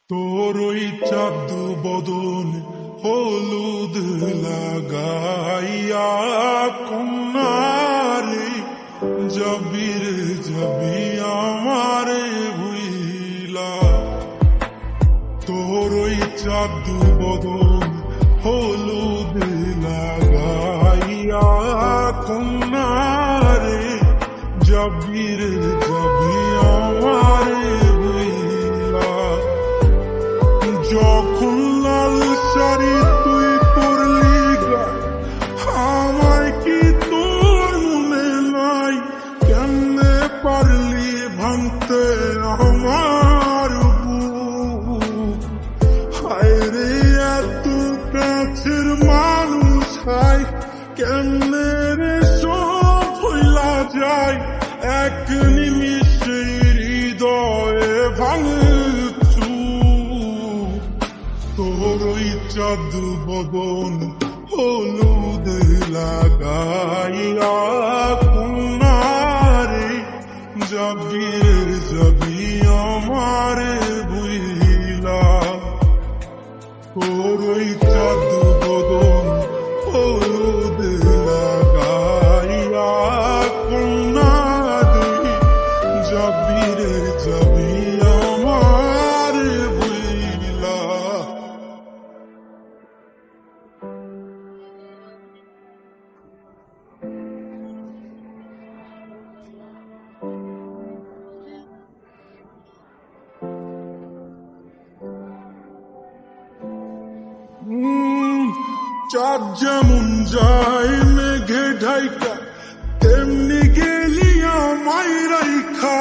তোর ওই চাঁদু বদন হলুদ লাগাইয়া কন্যারে যাবি রে যাবি আমারে ভুইলা। তোর ওই চাঁদু বদন হলুদ লাগাইয়া কন্যারে যাবি রে যাবি আমারে ভুইলা। যখন লাল শাড়ি তুই পরলি গায় আমায় কি তোর মনে নাই? কেমনে পারলি ভাঙতে আমার বুক? হায় রে এত কাছের মানুষ হায় কেমনে রে সব ভুলা যায়? এক নিমিষে হৃদয়ে ভাঙে। তোর ওই চাঁদু বদন হলুদ লাগাইয়া কন্যারে যাবি রে যাবি আমারে ভুইলা। তোর ওই চাঁদু বদন হলুদ লাগাইয়া কন্যারে যাবি রে যাবি আমারে ভুইলা। চাঁদ যেমন যায় মেঘে ঢাইকা তেমনি গেলি আমায় রাইখা।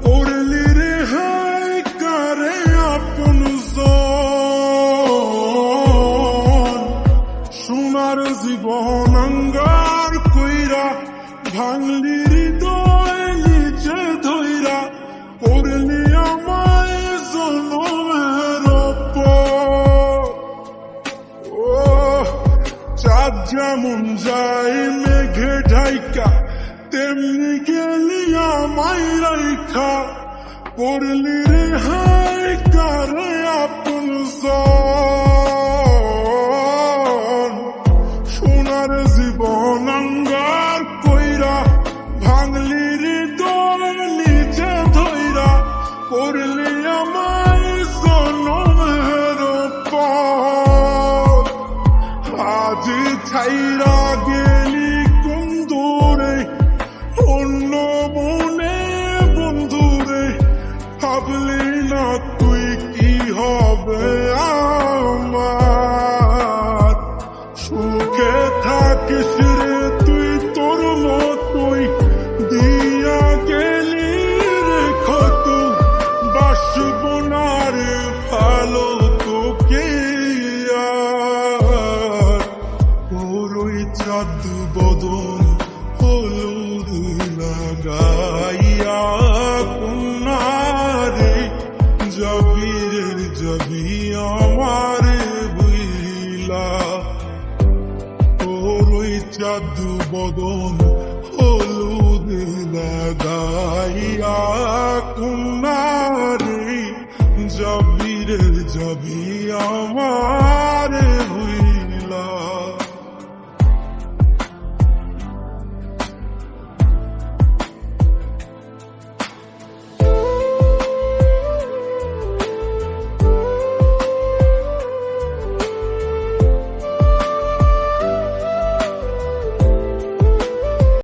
করলি রে হায় কারে আপন সোনার জীবন অঙ্গার কইরা ভাঙলি হৃদয় নিচে ধইরা। করলি আমায় জনমের চাঁদ যেমন যায় মেঘে ঢাইকা তেমনি গেলি আমায় রাইখা। করলি রে হায় কারে আপন সোনার জীবন অঙ্গার কইরা ভাঙলি হৃদয় নিচে ধইরা। করলি আমায় জনমের আজ ছাইরা গেলি কোন দূরে অন্য মনে বন্ধুরে। ভাবলি না তুই কি হবে আমার? সুখে থাকিস রে তুই তোর মতোই দিয়া গেলি রে ক্ষত। বাসব না রে ভালো তোকে চাঁদু বদন হলুদ লাগাইয়া কন্যারে যাবি রে যাবি আমারে ভুইলা। তোর ওই চাঁদু বদন হলুদ লাগাইয়া কন্যারে যাবি রে যাবি আমারে ভুইলা।